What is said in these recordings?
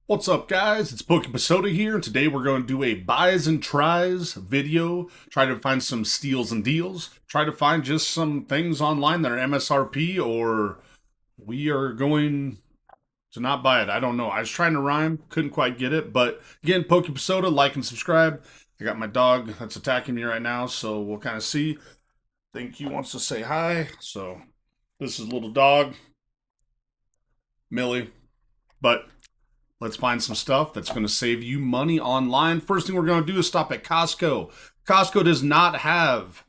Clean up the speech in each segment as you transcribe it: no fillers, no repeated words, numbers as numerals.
What's up, guys? It's Pokémon here, and today we're going to do a buys and tries video. Try to find some steals and deals. Try to find just some things online that are MSRP, or we are going to not buy it. I don't know. I was trying to rhyme, couldn't quite get it. But again, Pokémon, like and subscribe. I got my dog that's attacking me right now, so we'll kind of see. I think he wants to say hi. So this is little dog, Millie. But let's find some stuff that's going to save you money online. First thing we're going to do is stop at Costco. Costco does not have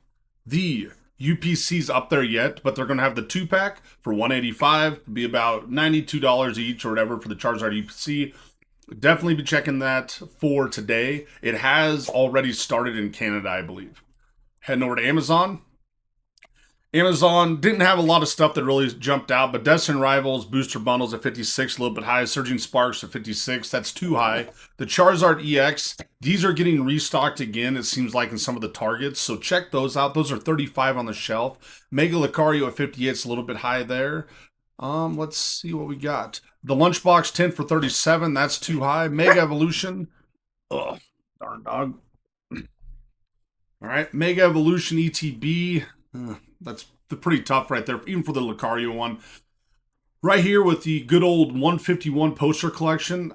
the UPCs up there yet, but they're going to have the 2-pack for $185. It'll be about $92 each or whatever for the Charizard UPC. Definitely be checking that for today. It has already started in Canada, I believe. Heading over to Amazon. Amazon didn't have a lot of stuff that really jumped out, but Destin Rivals booster bundles at 56, a little bit high. Surging Sparks at 56, that's too high. The Charizard EX, these are getting restocked again, it seems like, in some of the Targets, so check those out. Those are 35 on the shelf. Mega Lucario at 58, it's a little bit high there. Let's see what we got. The Lunchbox 10 for 37, that's too high. Mega Evolution, ugh, darn dog. All right, Mega Evolution ETB. That's pretty tough right there, even for the Lucario one. Right here with the good old 151 poster collection,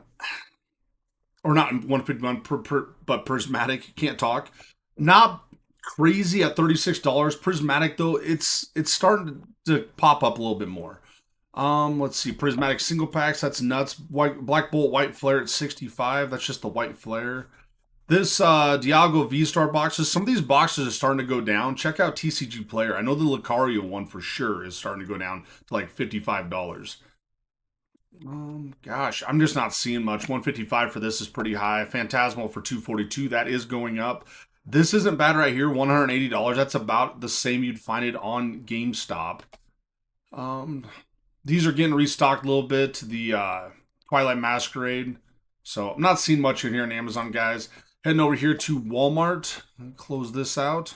or not 151, but Prismatic. Can't talk. Not crazy at $36. Prismatic though, it's starting to pop up a little bit more. Let's see, Prismatic single packs. That's nuts. Black Bolt White Flare at 65. That's just the White Flare. This Dialga V-Star boxes, some of these boxes are starting to go down. Check out TCG Player. I know the Lucario one for sure is starting to go down to like $55. Gosh, I'm just not seeing much. 155 for this is pretty high. Phantasmal for 242, that is going up. This isn't bad right here, $180. That's about the same you'd find it on GameStop. These are getting restocked a little bit. The Twilight Masquerade. So I'm not seeing much in here on Amazon, guys. Heading over here to Walmart. Close this out.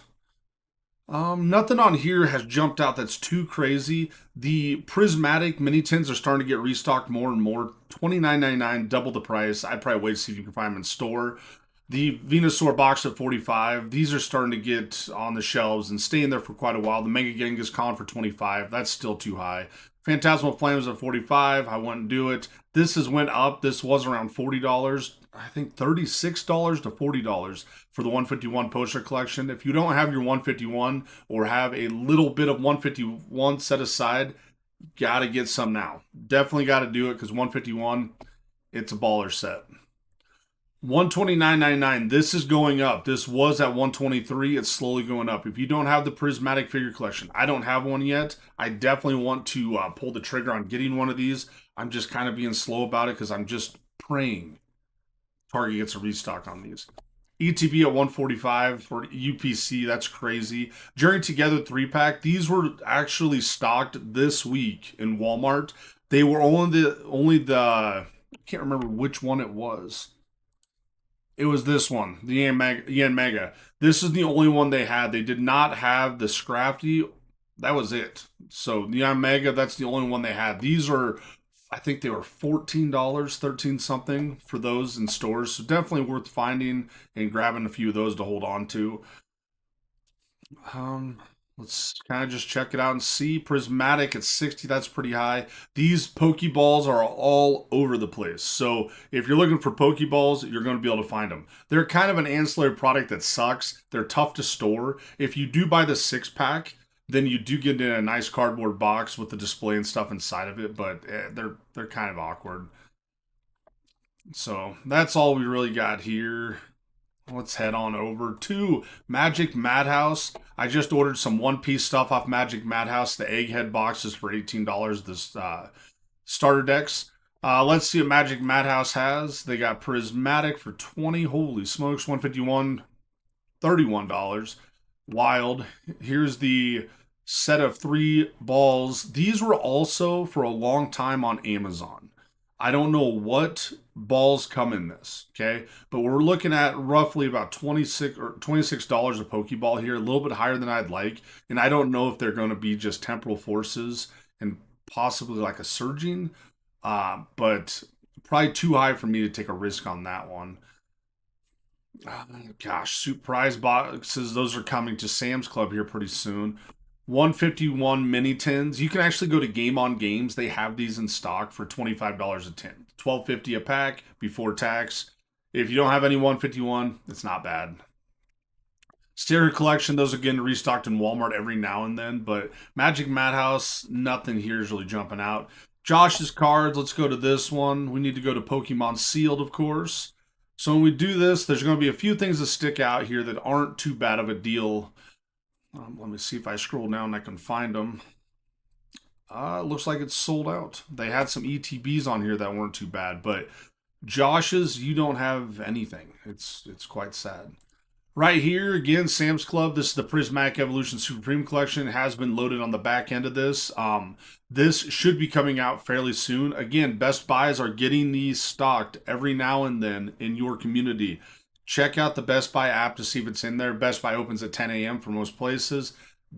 Nothing on here has jumped out that's too crazy. The Prismatic mini tins are starting to get restocked more and more. $29.99, double the price. I'd probably wait to see if you can find them in store. The Venusaur box at 45. These are starting to get on the shelves and staying there for quite a while. The Mega Genghis Khan for 25. That's still too high. Phantasmal Flames at 45. I wouldn't do it. This has went up. This was around $40. I think $36 to $40 for the 151 poster collection. If you don't have your 151 or have a little bit of 151 set aside, gotta get some now. Definitely got to do it because 151, it's a baller set. $129.99. This is going up. This was at $123. It's slowly going up. If you don't have the Prismatic figure collection, I don't have one yet. I definitely want to pull the trigger on getting one of these. I'm just kind of being slow about it because I'm just praying Target gets a restock on these. ETB at 145 for UPC. That's crazy. Journey Together 3-pack. These were actually stocked this week in Walmart. They were only the I can't remember which one it was. It was this one, the Yen Mega. This is the only one they had. They did not have the Scrafty. That was it. So the Yen Mega, that's the only one they had. These are, I think they were $14, 13 something for those in stores. So definitely worth finding and grabbing a few of those to hold on to. Let's kind of just check it out and see. Prismatic at 60, that's pretty high. These Pokeballs are all over the place. So if you're looking for Pokeballs, you're going to be able to find them. They're kind of an ancillary product that sucks. They're tough to store. If you do buy the 6-pack, then you do get in a nice cardboard box with the display and stuff inside of it, but they're kind of awkward. So that's all we really got here. Let's head on over to Magic Madhouse. I just ordered some one-piece stuff off Magic Madhouse. The Egghead boxes for $18. This starter decks. Let's see what Magic Madhouse has. They got Prismatic for $20. Holy smokes, 151, $31. Wild. Here's the set of 3 balls. These were also for a long time on Amazon. I don't know what balls come in this, okay? But we're looking at roughly about $26 a Pokeball here, a little bit higher than I'd like. And I don't know if they're going to be just Temporal Forces and possibly like a Surging. But Probably too high for me to take a risk on that one. Gosh, surprise boxes. Those are coming to Sam's Club here pretty soon. 151 mini tins. You can actually go to Game on Games. They have these in stock for $25 a tin. 12.50 a pack before tax. If you don't have any 151, it's not bad. Stereo Collection, those are getting restocked in Walmart every now and then, but Magic Madhouse, nothing here is really jumping out. Josh's cards, let's go to this one. We need to go to Pokemon Sealed, of course. So when we do this, there's going to be a few things that stick out here that aren't too bad of a deal. Let me see if I scroll down and I can find them. Looks like it's sold out. They had some ETBs on here that weren't too bad, but Josh's, you don't have anything. It's quite sad. Right here, again, Sam's Club. This is the Prismatic Evolution Supreme Collection. It has been loaded on the back end of this. This should be coming out fairly soon. Again, Best Buys are getting these stocked every now and then in your community. Check out the Best Buy app to see if it's in there. Best Buy opens at 10 a.m. for most places.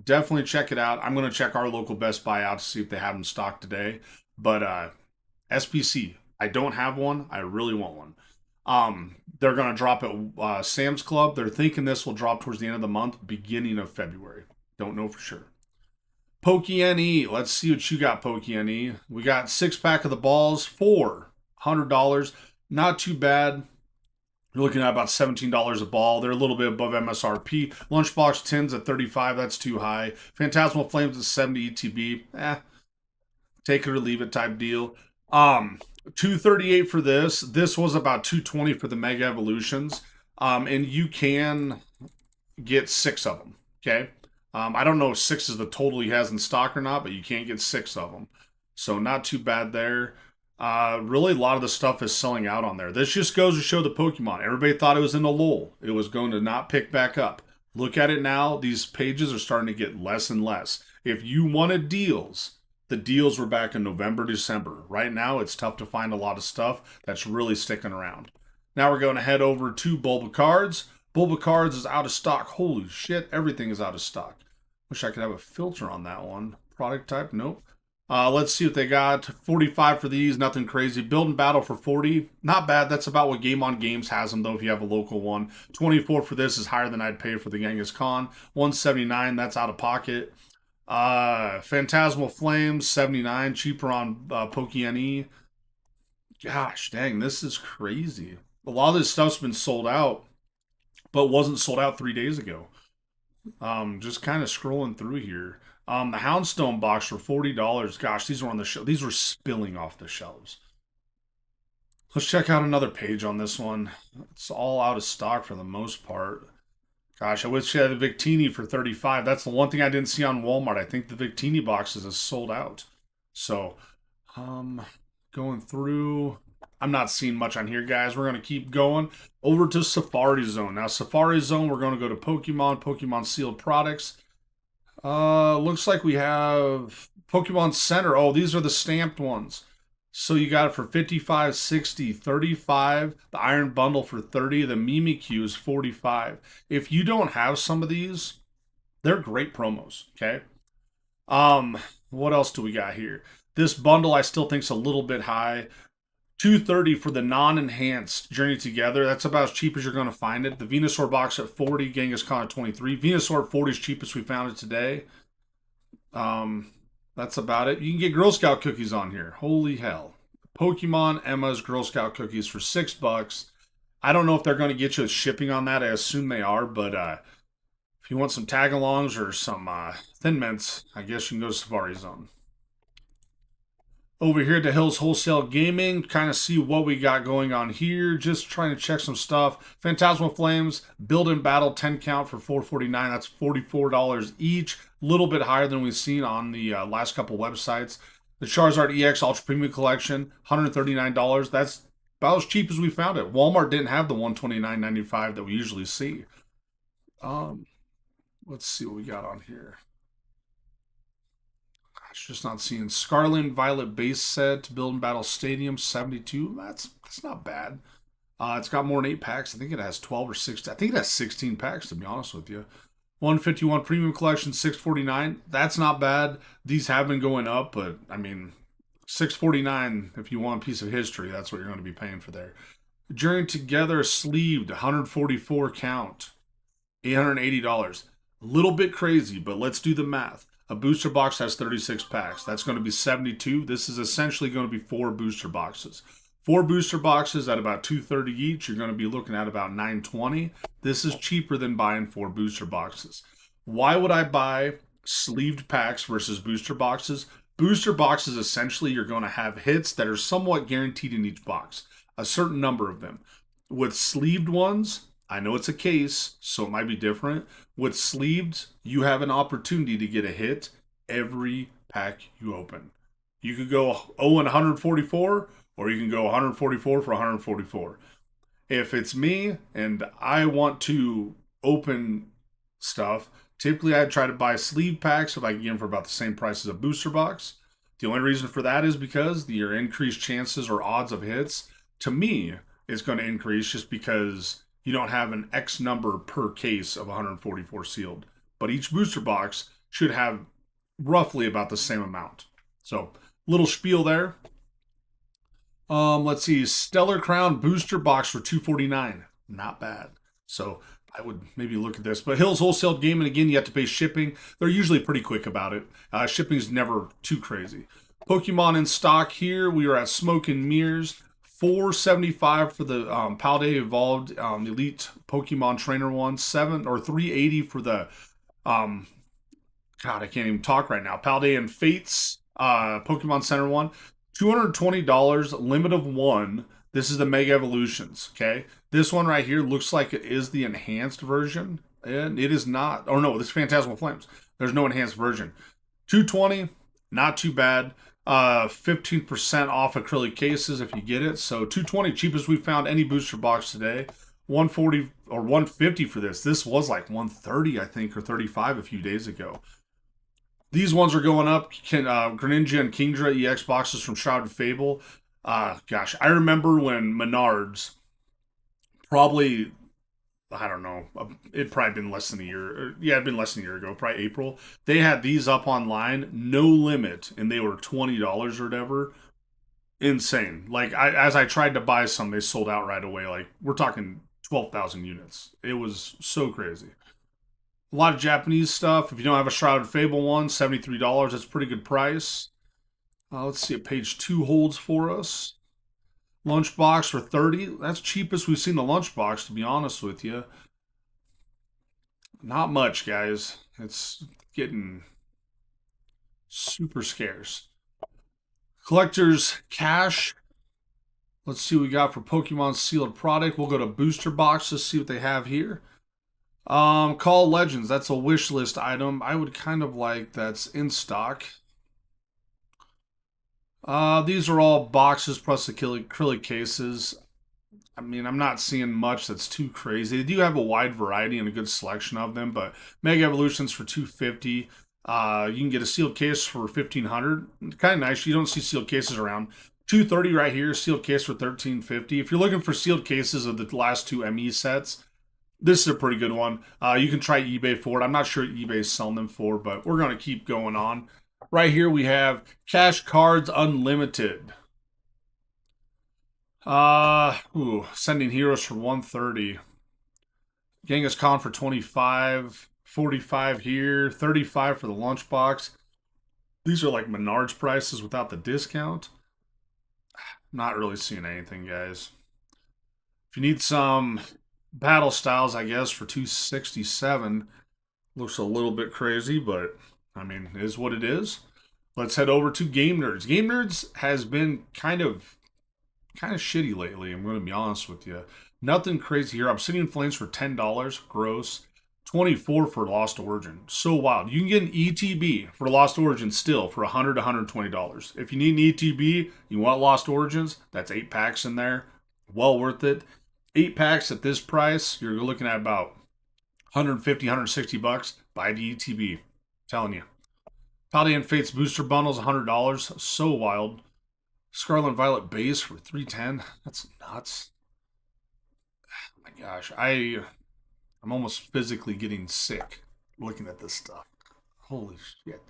Definitely check it out. I'm going to check our local Best Buy out to see if they have them stocked today. But SPC, I don't have one. I really want one. They're going to drop at Sam's Club. They're thinking this will drop towards the end of the month, beginning of February. Don't know for sure. Pokene, let's see what you got, Pokene. We got 6-pack of the balls for $100. Not too bad. You're looking at about $17 a ball. They're a little bit above MSRP. Lunchbox tins at $35. That's too high. Phantasmal Flames at $70 ETB. Take it or leave it type deal. $238 for this. This was about $220 for the Mega Evolutions. And you can get 6 of them. Okay. I don't know if 6 is the total he has in stock or not, but you can't get 6 of them. So not too bad there. Really, a lot of the stuff is selling out on there. This just goes to show the Pokemon. Everybody thought it was in a lull. It was going to not pick back up. Look at it now. These pages are starting to get less and less. If you wanted deals, the deals were back in November, December. Right now, it's tough to find a lot of stuff that's really sticking around. Now we're going to head over to Bulba Cards. Bulba Cards is out of stock. Holy shit, everything is out of stock. Wish I could have a filter on that one. Product type, nope. Let's see what they got. 45 for these, nothing crazy. Build and Battle for 40, not bad. That's about what Game on Games has them, though, if you have a local one. 24 for this is higher than I'd pay for the Genghis Khan. 179, that's out of pocket. Phantasmal Flames, 79, cheaper on Pokene. Gosh, dang, this is crazy. A lot of this stuff's been sold out, but wasn't sold out 3 days ago. Just kind of scrolling through here. The Houndstone box for $40. Gosh, these were on the shelf. These were spilling off the shelves. Let's check out another page on this one. It's all out of stock for the most part. Gosh, I wish I had a Victini for $35. That's the one thing I didn't see on Walmart. I think the Victini boxes is sold out. So, going through, I'm not seeing much on here, guys. We're going to keep going over to Safari Zone. Now, Safari Zone, we're going to go to Pokemon Sealed products. Looks like we have Pokemon Center. Oh, these are the stamped ones. So you got it for 55, 60, 35. The Iron Bundle for 30. The Mimikyu is 45. If you don't have some of these, they're great promos, okay? What else do we got here? This bundle I still think is a little bit high. $230 for the non-enhanced Journey Together. That's about as cheap as you're going to find it. The Venusaur box at 40, Genghis Khan at 23. Venusaur at 40 is cheapest we found it today. That's about it. You can get Girl Scout cookies on here. Holy hell. Pokemon Emma's Girl Scout cookies for $6. I don't know if they're going to get you shipping on that. I assume they are, but if you want some tag-alongs or some Thin Mints, I guess you can go to Safari Zone. Over here to Hills Wholesale Gaming, kind of see what we got going on here. Just trying to check some stuff. Phantasmal Flames, Build and Battle 10 count for $449. That's $44 each. A little bit higher than we've seen on the last couple websites. The Charizard EX Ultra Premium Collection, $139. That's about as cheap as we found it. Walmart didn't have the $129.95 that we usually see. Let's see what we got on here. Just not seeing Scarlet and Violet base set to Build and Battle Stadium 72. That's not bad. It's got more than 8 packs. I think it has 12 or 16. I think it has 16 packs, to be honest with you. 151 Premium Collection, $649. That's not bad. These have been going up, but I mean, $6.49 if you want a piece of history. That's what you're going to be paying for there. Journey Together sleeved 144 count, $880. A little bit crazy, but let's do the math. A booster box has 36 packs. That's going to be 72. This is essentially going to be 4 booster boxes. 4 booster boxes at about $230 each. You're going to be looking at about $920. This is cheaper than buying 4 booster boxes. Why would I buy sleeved packs versus booster boxes? Booster boxes, essentially, you're going to have hits that are somewhat guaranteed in each box, a certain number of them. With sleeved ones, I know it's a case, so it might be different. With sleeved, you have an opportunity to get a hit every pack you open. You could go 0 and 144, or you can go 144 for 144. If it's me and I want to open stuff, typically I'd try to buy sleeve packs if I can get them for about the same price as a booster box. The only reason for that is because your increased chances or odds of hits, to me, is going to increase just because you don't have an X number per case of 144 sealed. But each booster box should have roughly about the same amount. So, little spiel there. Let's see. Stellar Crown booster box for $249. Not bad. So, I would maybe look at this. But Hills Wholesale Gaming, again, you have to pay shipping. They're usually pretty quick about it. Shipping's never too crazy. Pokemon in stock here. We are at Smoke and Mirrors. $475 for the Paldea Evolved Elite Pokemon Trainer one. $380 for the God, I can't even talk right now. Paldea and Fates Pokemon Center one. $220, limit of 1. This is the Mega Evolutions, okay? This one right here looks like it is the enhanced version, and it is not. Oh no, this is Phantasmal Flames. There's no enhanced version. $220, not too bad. 15% off acrylic cases if you get it. So $220, cheapest we found any booster box today. $140 or $150 for this. This was like $130, I think, or $35 a few days ago. These ones are going up. Greninja and Kingdra EX boxes from Shrouded Fable. Gosh, I remember when Menards, probably, I don't know, it'd probably been less than a year. Yeah, it'd been less than a year ago, probably April. They had these up online, no limit, and they were $20 or whatever. Insane. Like, as I tried to buy some, they sold out right away. Like, we're talking 12,000 units. It was so crazy. A lot of Japanese stuff. If you don't have a Shrouded Fable one, $73. That's a pretty good price. Let's see what page 2 holds for us. Lunchbox for $30. That's cheapest we've seen the lunchbox, to be honest with you. Not much, guys. It's getting super scarce. Collector's Cash. Let's see what we got for Pokemon sealed product. We'll go to booster boxes, see what they have here. Call Legends. That's a wish list item. I would kind of like that's in stock. These are all boxes plus acrylic cases. I mean, I'm not seeing much that's too crazy. They do have a wide variety and a good selection of them, but Mega Evolutions for $250. You can get a sealed case for $1,500. Kind of nice. You don't see sealed cases around. $230 right here, sealed case for $1350. If you're looking for sealed cases of the last 2 ME sets, this is a pretty good one. You can try eBay for it. I'm not sure what eBay's selling them for, but we're going to keep going on. Right here we have Cash Cards Unlimited. Sending Heroes for $130. Kangaskhan for $25. $45 here. $35 for the lunchbox. These are like Menards prices without the discount. Not really seeing anything, guys. If you need some battle styles, I guess, for $267. Looks a little bit crazy, but I mean, it is what it is. Let's head over to Game Nerds. Game Nerds has been kind of shitty lately, I'm going to be honest with you. Nothing crazy here. Obsidian Flames for $10. Gross. $24 for Lost Origin. So wild. You can get an ETB for Lost Origin still for $100 to $120. If you need an ETB, you want Lost Origins, that's 8 packs in there. Well worth it. 8 packs at this price, you're looking at about $150, $160. Buy the ETB. I'm telling you. Paldea and Fates booster bundles, $100. So wild. Scarlet and Violet base for $310. That's nuts. Oh my gosh. I'm almost physically getting sick looking at this stuff. Holy shit.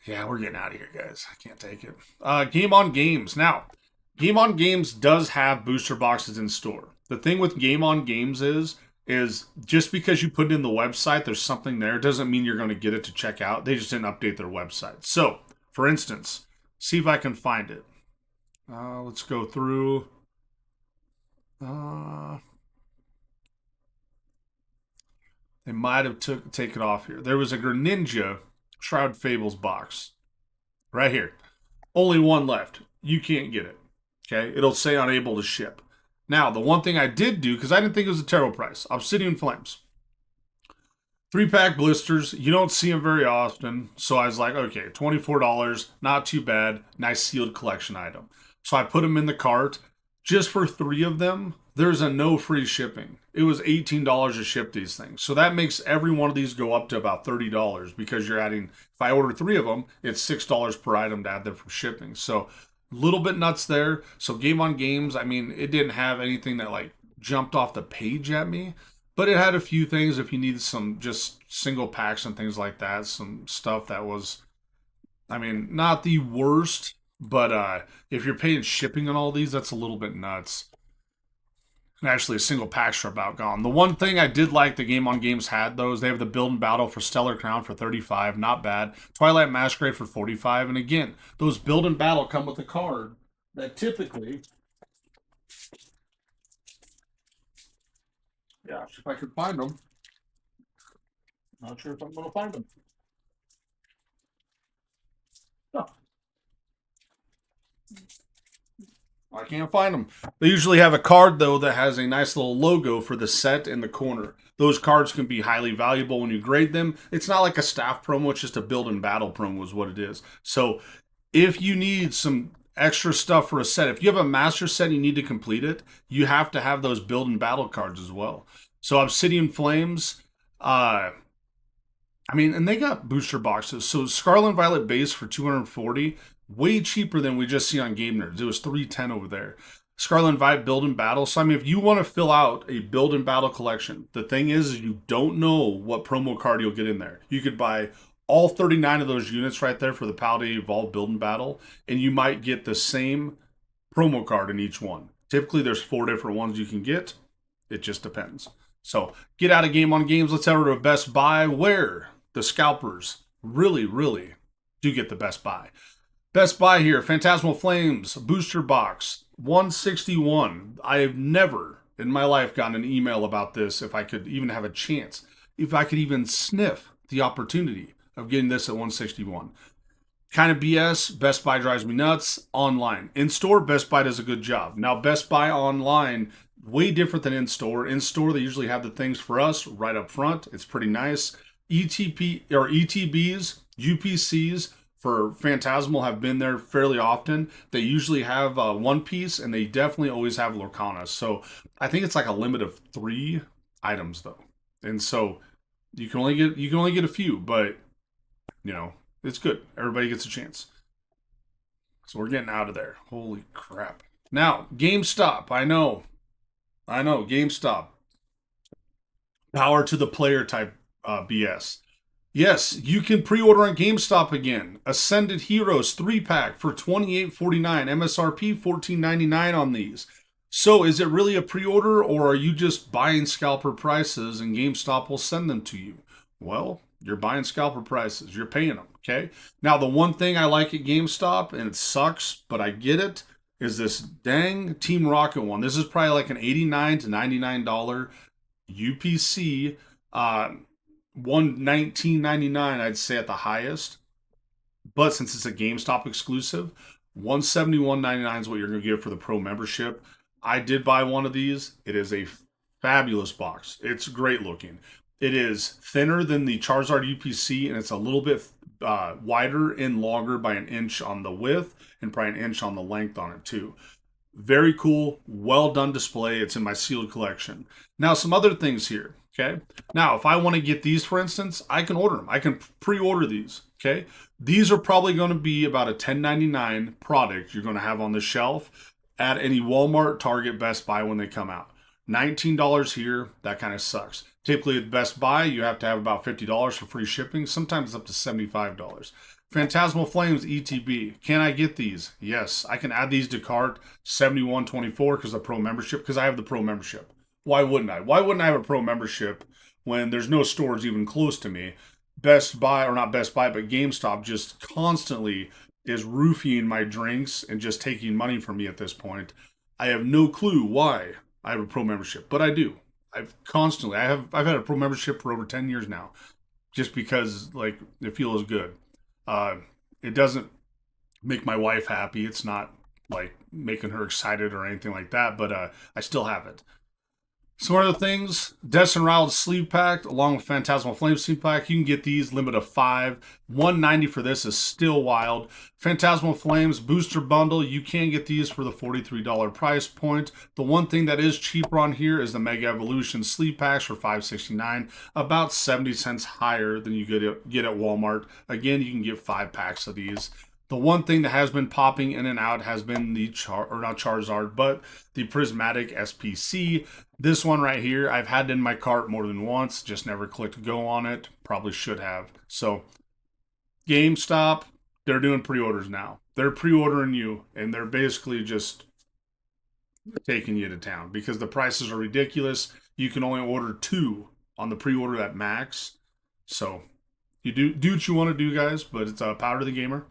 Yeah, we're getting out of here, guys. I can't take it. Game on Games. Now, Game on Games does have booster boxes in store. The thing with Game on Games is just because you put it in the website, there's something there, doesn't mean you're going to get it to check out. They just didn't update their website. So, for instance, see if I can find it. Let's go through. They might have taken it off here. There was a Greninja Shroud Fables box right here. Only one left. You can't get it. Okay, it'll say unable to ship. Now, the one thing I did do, because I didn't think it was a terrible price, Obsidian Flames. 3-pack blisters. You don't see them very often. So I was like, okay, $24, not too bad. Nice sealed collection item. So I put them in the cart. Just for 3 of them, there's a no free shipping. It was $18 to ship these things. So that makes every one of these go up to about $30 because you're adding, if I order 3 of them, it's $6 per item to add them for shipping. So a little bit nuts there. So Game on Games, I mean, it didn't have anything that like jumped off the page at me, but it had a few things if you needed some just single packs and things like that, some stuff that was, I mean, not the worst, but if you're paying shipping on all these, that's a little bit nuts. And actually, a single packs are about gone. The one thing I did like the Game on Games had, though, is they have the Build and Battle for Stellar Crown for 35, not bad. Twilight Masquerade for 45, and again, those Build and Battle come with a card that typically, yeah, if I could find them, not sure if I'm going to find them. Oh, I can't find them. They usually have a card, though, that has a nice little logo for the set in the corner. Those cards can be highly valuable when you grade them. It's not like a staff promo, it's just a build and battle promo is what it is. So if you need some extra stuff for a set, if you have a master set and you need to complete it, you have to have those build and battle cards as well. So Obsidian Flames, I mean, and they got booster boxes. So Scarlet and Violet base for 240, way cheaper than we just see on Game Nerds. It was 310 over there. Scarlet and Violet build and battle. So I mean, if you want to fill out a build and battle collection, the thing is you don't know what promo card you'll get in there. You could buy all 39 of those units right there for the Paladin Evolved build and battle, and you might get the same promo card in each one. Typically, there's 4 different ones you can get. It just depends. So get out of Game on Games. Let's head over to Best Buy, where the scalpers really, really do get the best buy. Best Buy here, Phantasmal Flames booster box, 161. I have never in my life gotten an email about this. If I could even have a chance, if I could even sniff the opportunity of getting this at 161. Kind of BS. Best Buy drives me nuts. Online. In store, Best Buy does a good job. Now, Best Buy online, way different than in store. In store, they usually have the things for us right up front. It's pretty nice. ETP or ETBs, UPCs for Phantasmal have been there fairly often. They usually have One Piece, and they definitely always have Lorcana. So I think it's like a limit of 3 items though, and so you can only get a few, but you know it's good. Everybody gets a chance. So we're getting out of there. Holy crap! Now GameStop. I know, GameStop. Power to the player type BS. Yes, you can pre-order on GameStop again. Ascended Heroes 3-pack for $28.49. MSRP $14.99 on these. So is it really a pre-order, or are you just buying scalper prices and GameStop will send them to you? Well, you're buying scalper prices. You're paying them, okay? Now, the one thing I like at GameStop, and it sucks, but I get it, is this dang Team Rocket one. This is probably like an $89 to $99 UPC. $119.99, I'd say at the highest. But since it's a GameStop exclusive, $171.99 is what you're going to get for the Pro membership. I did buy one of these. It is a fabulous box. It's great looking. It is thinner than the Charizard UPC, and it's a little bit wider and longer by an inch on the width and probably an inch on the length on it too. Very cool, well done display. It's in my sealed collection. Now, some other things here. Okay. Now, if I want to get these, for instance, I can order them. I can pre-order these. Okay. These are probably going to be about a $10.99 product you're going to have on the shelf at any Walmart, Target, Best Buy when they come out. $19 here. That kind of sucks. Typically at Best Buy, you have to have about $50 for free shipping. Sometimes it's up to $75. Phantasmal Flames ETB. Can I get these? Yes. I can add these to cart 7124 because of pro membership, because I have the pro membership. Why wouldn't I? Why wouldn't I have a pro membership when there's no stores even close to me? Best Buy, or not Best Buy, but GameStop just constantly is roofing my drinks and just taking money from me at this point. I have no clue why I have a pro membership, but I do. I've had a pro membership for over 10 years now, just because like it feels good. It doesn't make my wife happy. It's not like making her excited or anything like that, but I still have it. Some other things, Destin Riles sleeve pack along with Phantasmal Flame sleeve pack. You can get these, limit of 5. $190 for this is still wild. Phantasmal Flames booster bundle, you can get these for the $43 price point. The one thing that is cheaper on here is the Mega Evolution sleeve packs for $5.69, about 70 cents higher than you get at Walmart. Again, you can get 5 packs of these. The one thing that has been popping in and out has been the not Charizard, but the Prismatic SPC. This one right here, I've had it in my cart more than once, just never clicked go on it. Probably should have. So, GameStop, they're doing pre-orders now. They're pre-ordering you, and they're basically just taking you to town because the prices are ridiculous. You can only order 2 on the pre-order at max. So, you do what you want to do, guys, but it's power to the gamer.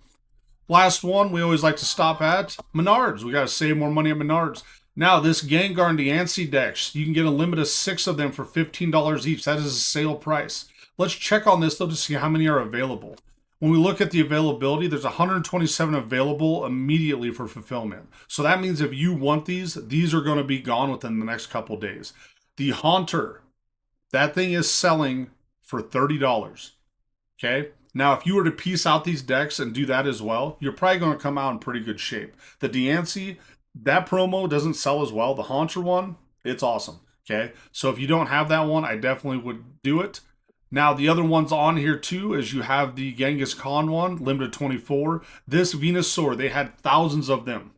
Last one, we always like to stop at Menards. We got to save more money at Menards. Now, this Gengar and Diancie decks, you can get a limit of 6 of them for $15 each. That is a sale price. Let's check on this, though, to see how many are available. When we look at the availability, there's 127 available immediately for fulfillment. So that means if you want these are going to be gone within the next couple days. The Haunter, that thing is selling for $30. Okay? Now, if you were to piece out these decks and do that as well, you're probably going to come out in pretty good shape. The Diancie, that promo doesn't sell as well. The Haunter one, it's awesome. Okay, so if you don't have that one, I definitely would do it. Now, the other ones on here too is you have the Genghis Khan one, limited 24. This Venusaur, they had thousands of them.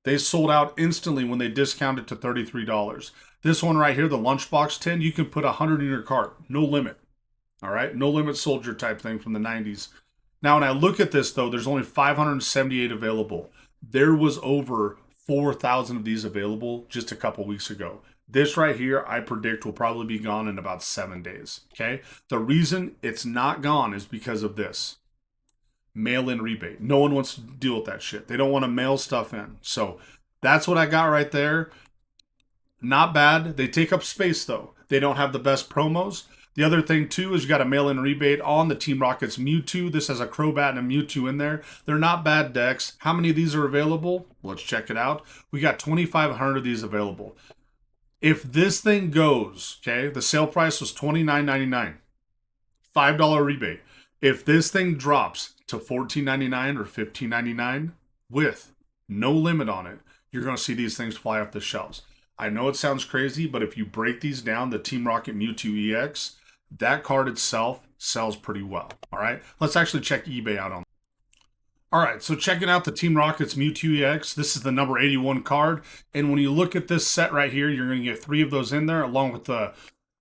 They sold out instantly when they discounted to $33. This one right here, the Lunchbox 10, you can put 100 in your cart, no limit. All right, no limit soldier type thing from the 90s. Now, when I look at this, though, there's only 578 available. There was over 4,000 of these available just a couple weeks ago. This right here, I predict, will probably be gone in about 7 days, okay? The reason it's not gone is because of this. Mail-in rebate. No one wants to deal with that shit. They don't want to mail stuff in. So that's what I got right there. Not bad. They take up space, though. They don't have the best promos. The other thing, too, is you got a mail-in rebate on the Team Rocket's Mewtwo. This has a Crobat and a Mewtwo in there. They're not bad decks. How many of these are available? Let's check it out. We got 2,500 of these available. If this thing goes, okay, the sale price was $29.99. $5 rebate. If this thing drops to $14.99 or $15.99 with no limit on it, you're going to see these things fly off the shelves. I know it sounds crazy, but if you break these down, the Team Rocket Mewtwo EX, that card itself sells pretty well. All right, let's actually check eBay out on. All right, so checking out the Team Rocket's Mewtwo EX, this is the number 81 card. And when you look at this set right here, you're going to get 3 of those in there, along with the,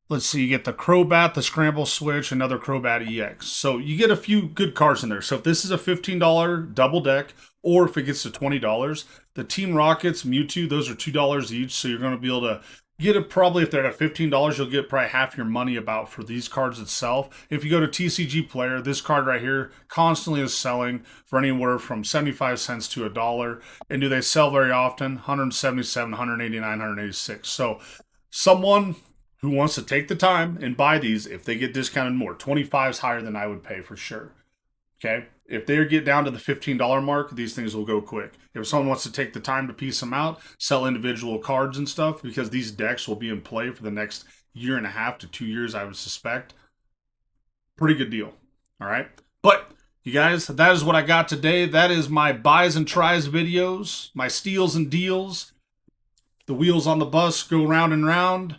let's see, you get the Crobat, the Scramble Switch, another Crobat EX. So you get a few good cards in there. So if this is a $15 double deck, or if it gets to $20, the Team Rockets Mewtwo, those are $2 each. So you're going to be able to get it probably, if they're at $15, you'll get probably half your money about for these cards itself. If you go to TCG Player, this card right here constantly is selling for anywhere from 75 cents to $1. And do they sell very often? 177, 189, 186. So someone who wants to take the time and buy these, if they get discounted more, 25 is higher than I would pay for sure. Okay? If they get down to the $15 mark, these things will go quick. If someone wants to take the time to piece them out, sell individual cards and stuff, because these decks will be in play for the next 1.5 to 2 years, I would suspect. Pretty good deal. All right? But, you guys, that is what I got today. That is my buys and tries videos, my steals and deals. The wheels on the bus go round and round.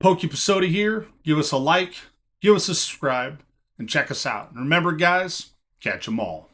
Pokepasoda here. Give us a like, give us a subscribe, and check us out. And remember, guys, catch 'em all.